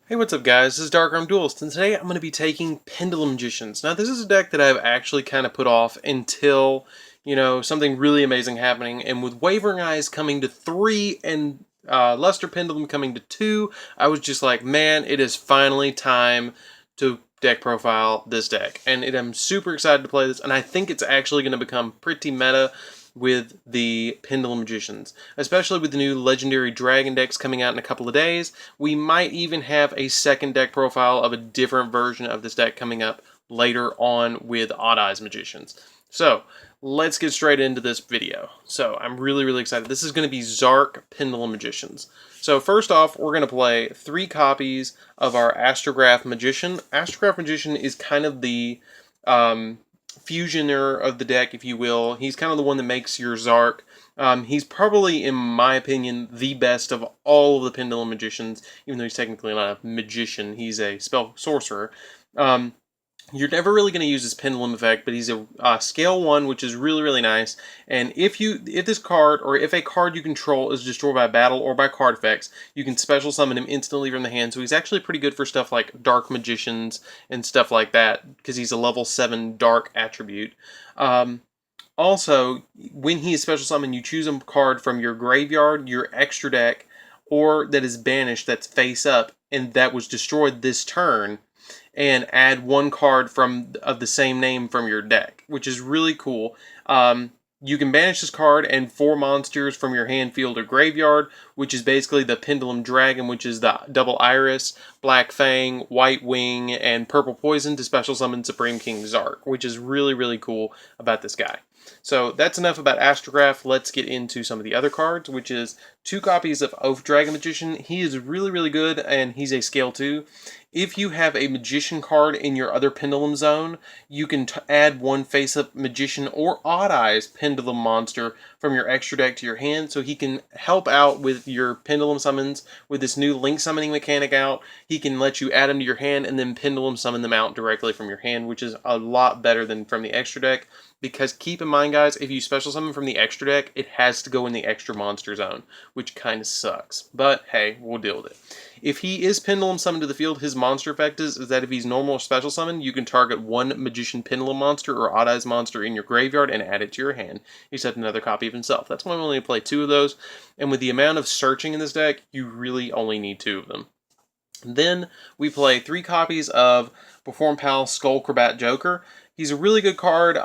Hey, what's up guys? This is DarkArmedDuelist, and today I'm going to be taking Pendulum Magicians. Now, this is a deck that I've actually kind of put off until, something really amazing happening, and with Wavering Eyes coming to 3 and Luster Pendulum coming to 2, I was just like, man, it is finally time to deck profile this deck. And I'm super excited to play this, and I think it's actually going to become pretty meta with the Pendulum Magicians, especially with the new Legendary Dragon decks coming out in a couple of days. We might even have a second deck profile of a different version of this deck coming up later on with Odd Eyes Magicians. So, let's get straight into this video. So, I'm really excited. This is going to be Zark Pendulum Magicians. So, first off, we're going to play 3 copies of our Astrograph Magician. Astrograph Magician is kind of the fusioner of the deck, if you will. He's kind of the one that makes your Zark. He's probably, in my opinion, the best of all of the Pendulum Magicians, even though he's technically not a magician. He's a spell sorcerer. You're never really going to use his Pendulum effect, but he's a scale 1, which is really nice. And if this card, or if a card you control is destroyed by battle or by card effects, you can special summon him instantly from the hand. So he's actually pretty good for stuff like Dark Magicians and stuff like that, because he's a level 7 Dark attribute. Also, when he is special summoned, you choose a card from your graveyard, your extra deck, or that is banished that's face up, and that was destroyed this turn, and add 1 card of the same name from your deck, which is really cool. You can banish this card and 4 monsters from your hand, field, or graveyard, which is basically the Pendulum Dragon, which is the Double Iris, Black Fang, White Wing, and Purple Poison to special summon Supreme King Zark, which is really cool about this guy. So that's enough about Astrograph. Let's get into some of the other cards, which is 2 copies of Oath Dragon Magician. He is really good, and he's a scale 2. If you have a Magician card in your other Pendulum zone, you can add 1 face-up Magician or Odd Eyes Pendulum monster from your extra deck to your hand, so he can help out with your Pendulum summons with this new Link summoning mechanic out. He can let you add them to your hand and then Pendulum summon them out directly from your hand, which is a lot better than from the extra deck. Because keep in mind, guys, if you special summon from the extra deck, it has to go in the extra monster zone, which kind of sucks. But hey, we'll deal with it. If he is Pendulum summoned to the field, his monster effect is that if he's normal or special summon, you can target 1 Magician Pendulum monster or Odd Eyes monster in your graveyard and add it to your hand, except another copy of himself. That's why I'm only going to play 2 of those, and with the amount of searching in this deck, you really only need 2 of them. Then we play 3 copies of Perform Pal Skullcrabat Joker. He's a really good card.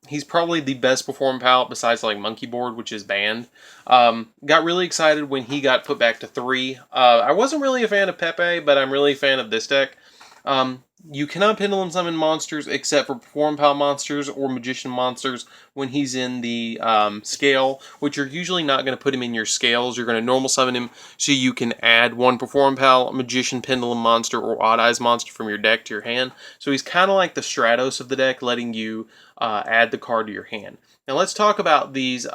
He's probably the best Perform Pal besides like Monkey Board, which is banned. Got really excited when he got put back to 3. I wasn't really a fan of Pepe, but I'm really a fan of this deck. You cannot Pendulum summon monsters except for Perform Pal monsters or Magician monsters when he's in the scale, which you're usually not going to put him in your scales. You're going to normal summon him so you can add 1 Perform Pal, Magician Pendulum monster, or Odd Eyes monster from your deck to your hand. So he's kind of like the Stratos of the deck, letting you add the card to your hand. Now let's talk about these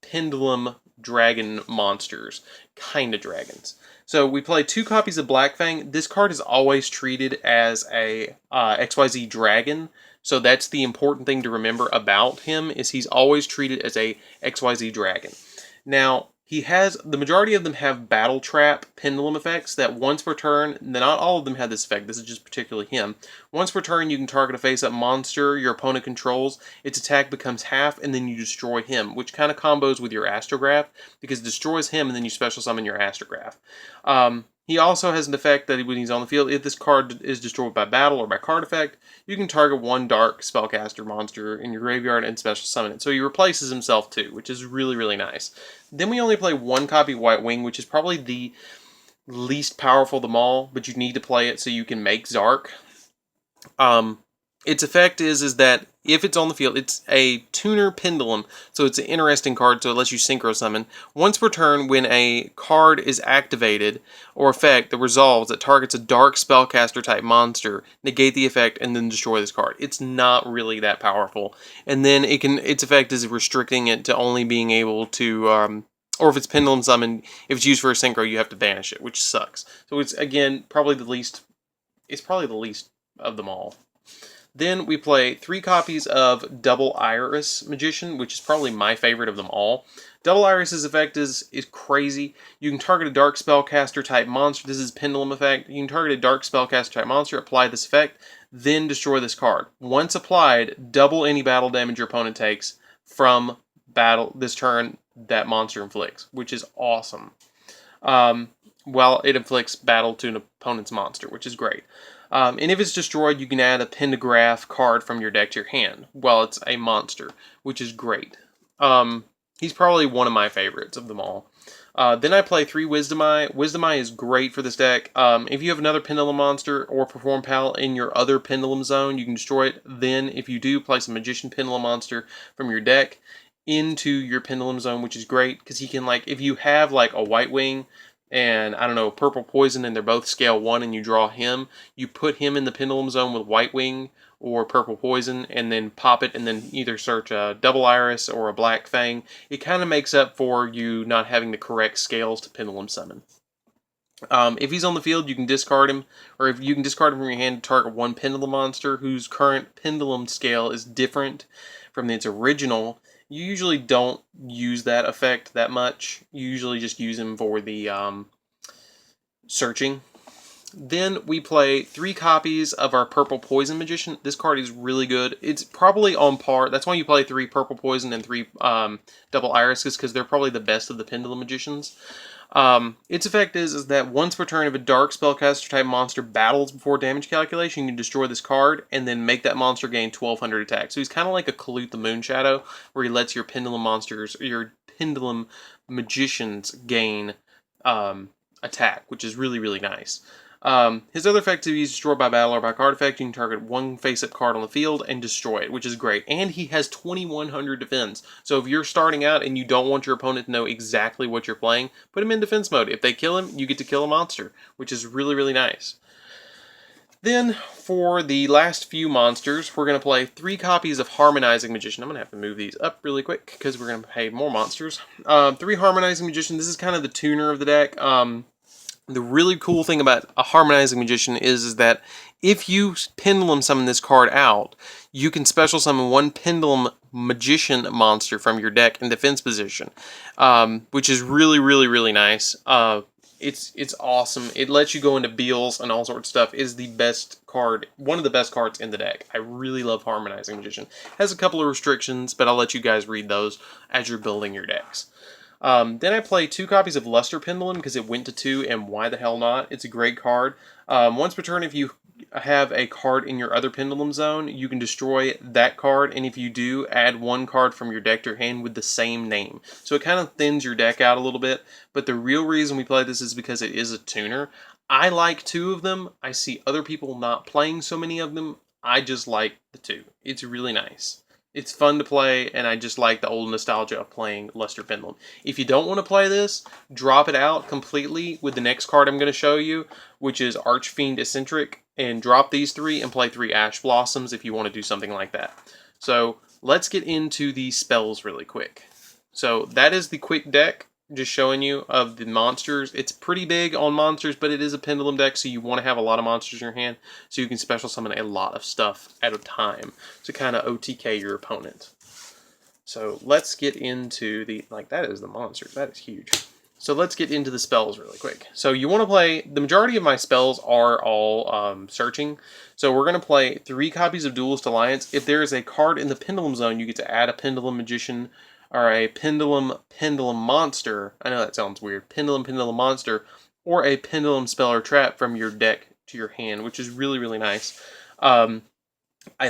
Pendulum Dragon monsters, kind of dragons. So we play 2 copies of Black Fang. This card is always treated as a XYZ dragon. So that's the important thing to remember about him, is he's always treated as a XYZ dragon. Now, the majority of them have Battle Trap Pendulum effects that once per turn, not all of them have this effect, this is just particularly him. Once per turn, you can target a face-up monster your opponent controls, its attack becomes half, and then you destroy him, which kind of combos with your Astrograph, because it destroys him, and then you special summon your Astrograph. He also has an effect that when he's on the field, if this card is destroyed by battle or by card effect, you can target 1 dark spellcaster monster in your graveyard and special summon it. So he replaces himself too, which is really nice. Then we only play 1 copy of White Wing, which is probably the least powerful of them all, but you need to play it so you can make Zark. Its effect is that if it's on the field, it's a tuner pendulum, so it's an interesting card, so it lets you synchro summon. Once per turn, when a card is activated or effect that resolves that targets a dark spellcaster type monster, negate the effect and then destroy this card. It's not really that powerful. And then its effect is restricting it to only being able to or if it's pendulum summoned, if it's used for a synchro, you have to banish it, which sucks. So it's again probably the least of them all. Then we play 3 copies of Double Iris Magician, which is probably my favorite of them all. Double Iris's effect is crazy. You can target a dark spellcaster type monster. This is Pendulum effect. You can target a dark spellcaster type monster, apply this effect, then destroy this card. Once applied, double any battle damage your opponent takes from battle this turn that monster inflicts, which is awesome. Well, it inflicts battle to an opponent's monster, which is great. And if it's destroyed, you can add a Pentagraph card from your deck to your hand. Well, it's a monster, which is great. He's probably one of my favorites of them all. Then I play 3 Wisdom Eye. Wisdom Eye is great for this deck. If you have another Pendulum Monster or Perform Pal in your other Pendulum Zone, you can destroy it. Then, if you do, place a Magician Pendulum Monster from your deck into your Pendulum Zone, which is great, because he can, like, if you have, like, a White Wing and, I don't know, Purple Poison, and they're both scale 1, and you draw him, you put him in the Pendulum Zone with White Wing or Purple Poison, and then pop it, and then either search a Double Iris or a Black Fang. It kind of makes up for you not having the correct scales to Pendulum Summon. If he's on the field, you can discard him, or if you can discard him from your hand to target one Pendulum monster whose current Pendulum scale is different from its original. You usually don't use that effect that much. You usually just use him for the searching. Then we play 3 copies of our Purple Poison Magician. This card is really good. It's probably on par. That's why you play 3 Purple Poison and 3 Double Irises, because they're probably the best of the Pendulum Magicians. Its effect is that once per turn, if a dark spellcaster type monster battles before damage calculation, you can destroy this card and then make that monster gain 1200 attack. So he's kind of like a Kalut the Moonshadow, where he lets your Pendulum monsters, or your Pendulum Magicians gain attack, which is really, really nice. His other effect is destroyed by battle or by card effect. You can target one face-up card on the field and destroy it, which is great. And he has 2100 defense. So if you're starting out and you don't want your opponent to know exactly what you're playing, put him in defense mode. If they kill him, you get to kill a monster, which is really, really nice. Then, for the last few monsters, we're going to play 3 copies of Harmonizing Magician. I'm going to have to move these up really quick because we're going to play more monsters. 3 Harmonizing Magician. This is kind of the tuner of the deck. The really cool thing about a Harmonizing Magician is that if you Pendulum Summon this card out, you can special summon 1 Pendulum Magician monster from your deck in defense position, which is really, really, really nice. It's awesome. It lets you go into Beals and all sorts of stuff. It is the best card, one of the best cards in the deck. I really love Harmonizing Magician. It has a couple of restrictions, but I'll let you guys read those as you're building your decks. Then I play 2 copies of Luster Pendulum because it went to 2, and why the hell not? It's a great card. Once per turn, if you have a card in your other Pendulum Zone, you can destroy that card, and if you do, add 1 card from your deck to your hand with the same name. So it kind of thins your deck out a little bit, but the real reason we play this is because it is a tuner. I like 2 of them. I see other people not playing so many of them. I just like the 2. It's really nice. It's fun to play, and I just like the old nostalgia of playing Luster Pendulum. If you don't want to play this, drop it out completely with the next card I'm going to show you, which is Archfiend Eccentric, and drop these 3 and play 3 Ash Blossoms if you want to do something like that. So let's get into the spells really quick. So that is the quick deck, just showing you of the monsters. It's pretty big on monsters, but it is a Pendulum deck, so you want to have a lot of monsters in your hand, so you can special summon a lot of stuff at a time to kind of OTK your opponent. So let's get into the, that is the monsters. That is huge. So let's get into the spells really quick. So you want to play, the majority of my spells are all searching. So we're going to play 3 copies of Duelist Alliance. If there is a card in the Pendulum Zone, you get to add a Pendulum Magician or a Pendulum Monster. I know that sounds weird. Pendulum Monster, or a Pendulum Spell or Trap from your deck to your hand, which is really, really nice. I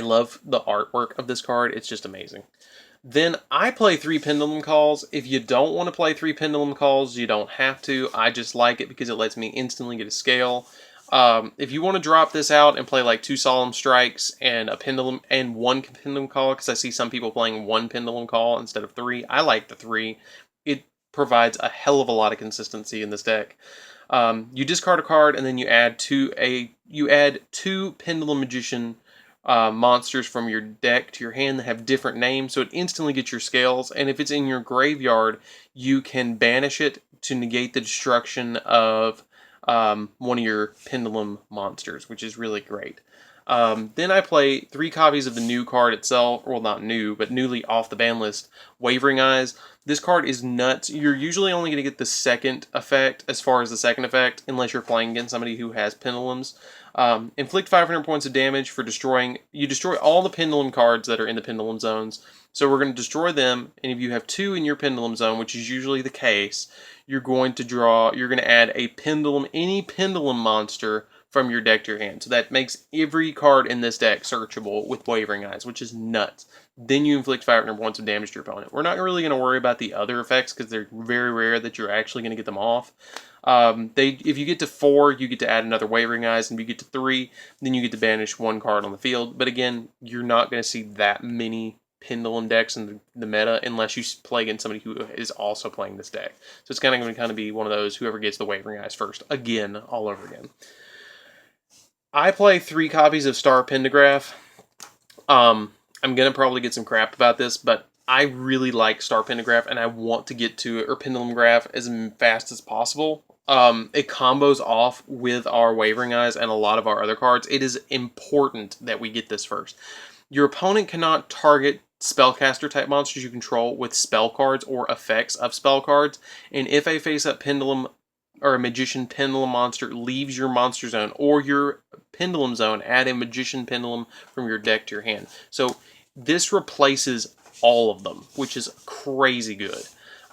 love the artwork of this card. It's just amazing. Then I play 3 Pendulum Calls. If you don't want to play 3 Pendulum Calls, you don't have to. I just like it because it lets me instantly get a scale. If you want to drop this out and play like 2 Solemn Strikes and a Pendulum and 1 Pendulum Call, because I see some people playing 1 Pendulum Call instead of 3. I like the 3. It provides a hell of a lot of consistency in this deck. You discard a card and then you add 2 Pendulum Magician monsters from your deck to your hand that have different names, so it instantly gets your scales. And if it's in your graveyard, you can banish it to negate the destruction of one of your Pendulum Monsters, which is really great. Then I play 3 copies of the new card itself, well, not new, but newly off the ban list, Wavering Eyes. This card is nuts. You're usually only going to get the second effect, as far as the second effect, unless you're playing against somebody who has Pendulums. Inflict 500 points of damage for destroying. You destroy all the Pendulum cards that are in the Pendulum zones. So we're going to destroy them, and if you have 2 in your Pendulum zone, which is usually the case, you're going to add a Pendulum, any Pendulum monster from your deck to your hand. So that makes every card in this deck searchable with Wavering Eyes, which is nuts. Then you inflict 500 points of damage to your opponent. We're not really going to worry about the other effects because they're very rare that you're actually going to get them off. If you get to 4, you get to add another Wavering Eyes, and if you get to 3, then you get to banish 1 card on the field. But again, you're not going to see that many Pendulum decks in the meta unless you play against somebody who is also playing this deck. So it's going to be one of those, whoever gets the Wavering Eyes first, again, all over again. I play 3 copies of Star Pentagraph. I'm going to probably get some crap about this, but I really like Star Pentagraph, and I want to get to it, or Pendulum Graph, as fast as possible. It combos off with our Wavering Eyes and a lot of our other cards. It is important that we get this first. Your opponent cannot target spellcaster type monsters you control with spell cards or effects of spell cards, and if a face-up Pendulum or a Magician Pendulum monster leaves your monster zone or your Pendulum zone, add a Magician Pendulum from your deck to your hand. So this replaces all of them, which is crazy good.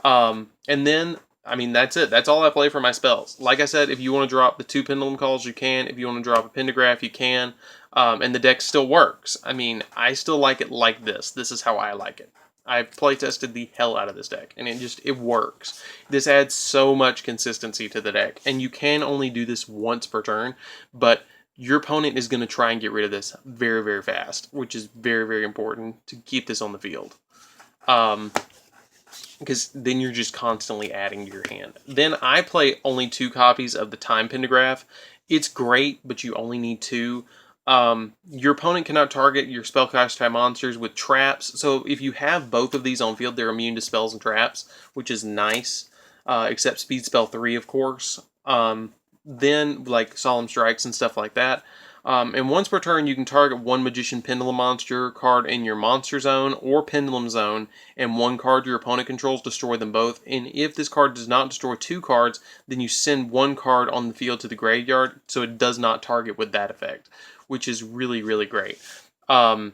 And then, I mean, that's it. That's all I play for my spells. Like I said, if you want to drop the 2 Pendulum Calls, you can. If you want to drop a Pentagraph, you can. And the deck still works. I mean, I still like it like this. This is how I like it. I've playtested the hell out of this deck, and it works. This adds so much consistency to the deck, and you can only do this once per turn, but your opponent is going to try and get rid of this very, very fast, which is very, very important to keep this on the field. Because then you're just constantly adding to your hand. Then I play only 2 copies of the Time Pentagraph. It's great, but you only need 2. Your opponent cannot target your spellcaster type monsters with traps. So if you have both of these on field, they're immune to spells and traps, which is nice. Except Speed Spell 3, of course. Then, like Solemn Strikes and stuff like that. And once per turn, you can target 1 Magician Pendulum monster card in your monster zone or Pendulum zone, and 1 card your opponent controls, destroy them both. And if this card does not destroy 2 cards, then you send 1 card on the field to the graveyard, so it does not target with that effect, which is really, really great. I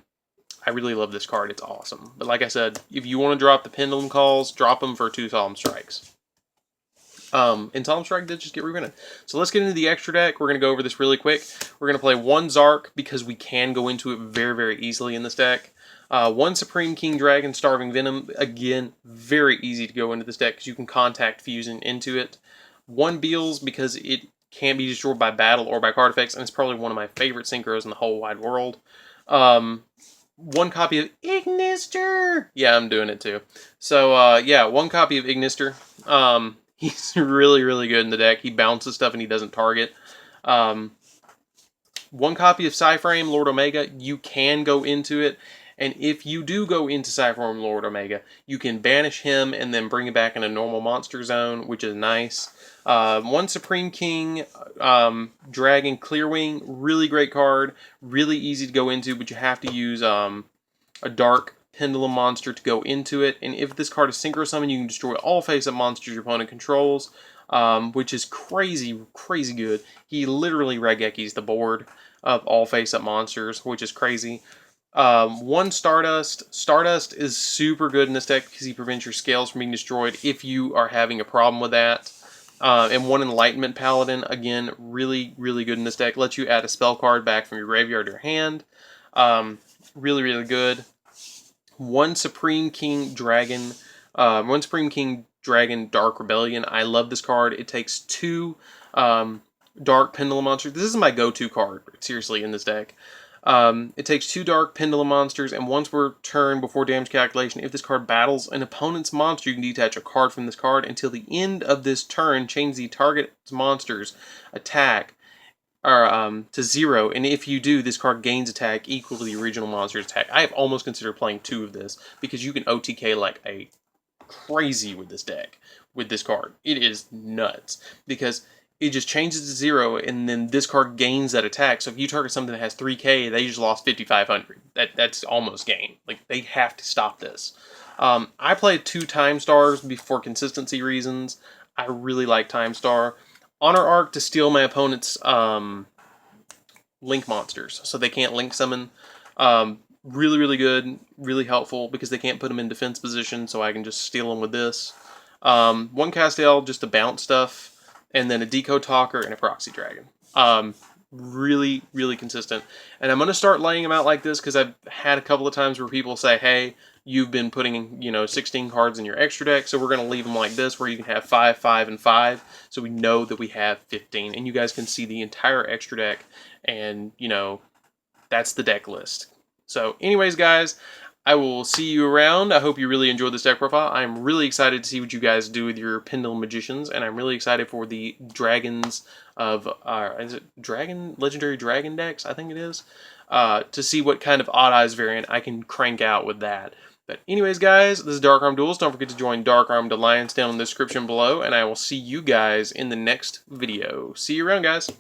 really love this card. It's awesome. But like I said, if you want to drop the Pendulum Calls, drop them for 2 Solemn Strikes. And Solemn Strike did just get reprinted. So let's get into the extra deck. We're going to go over this really quick. We're going to play 1 Zark because we can go into it very, very easily in this deck. 1 Supreme King Dragon Starving Venom. Again, very easy to go into this deck because you can contact Fusion into it. 1 Beals because it can't be destroyed by battle or by card effects, and it's probably one of my favorite synchros in the whole wide world. 1 copy of Ignister. Yeah, I'm doing it too. So, yeah, 1 copy of Ignister. He's really, really good in the deck. He bounces stuff and he doesn't target. 1 copy of Psyframe, Lord Omega. You can go into it. And if you do go into Psyframe, Lord Omega, you can banish him and then bring it back in a normal monster zone, which is nice. 1 Supreme King, Dragon Clearwing. Really great card. Really easy to go into, but you have to use a Dark Pendulum monster to go into it, and if this card is Synchro Summon, you can destroy all face-up monsters your opponent controls, which is crazy, crazy good. He literally Regekis the board of all face-up monsters, which is crazy. 1 Stardust. Stardust is super good in this deck because he prevents your scales from being destroyed if you are having a problem with that. And 1 Enlightenment Paladin, again, really, really good in this deck. Lets you add a spell card back from your graveyard to your hand. Really, really good. 1 Supreme King Dragon, 1 Supreme King Dragon Dark Rebellion. I love this card. It takes 2 Dark Pendulum Monsters. This is my go-to card, seriously, in this deck. It takes 2 Dark Pendulum Monsters, and once per turn before damage calculation, if this card battles an opponent's monster, you can detach a card from this card. Until the end of this turn, change the target's monster's attack to 0, and if you do, this card gains attack equal to the original monster's attack. I have almost considered playing 2 of this because you can OTK like a crazy with this deck, with this card. It is nuts because it just changes to 0, and then this card gains that attack. So if you target something that has 3k, they just lost 5,500. That's almost game. Like, they have to stop this. I played 2 Time Stars for consistency reasons. I really like Time Star. Honor Arc to steal my opponent's Link monsters, so they can't Link summon. Really, really good, really helpful, because they can't put them in defense position, so I can just steal them with this. 1 Castell just to bounce stuff, and then a Decode Talker and a Proxy Dragon. Really, really consistent. And I'm going to start laying them out like this, because I've had a couple of times where people say, hey, you've been putting, 16 cards in your extra deck, so we're going to leave them like this, where you can have 5, 5, and 5, so we know that we have 15, and you guys can see the entire extra deck, and, that's the deck list. So anyways, guys, I will see you around. I hope you really enjoyed this deck profile. I'm really excited to see what you guys do with your Pendulum Magicians, and I'm really excited for the Dragons of, is it Legendary Dragon decks? I think it is. To see what kind of Odd Eyes variant I can crank out with that. But anyways, guys, this is DarkArmedDuelist. Don't forget to join DarkArmedAlliance down in the description below, and I will see you guys in the next video. See you around, guys.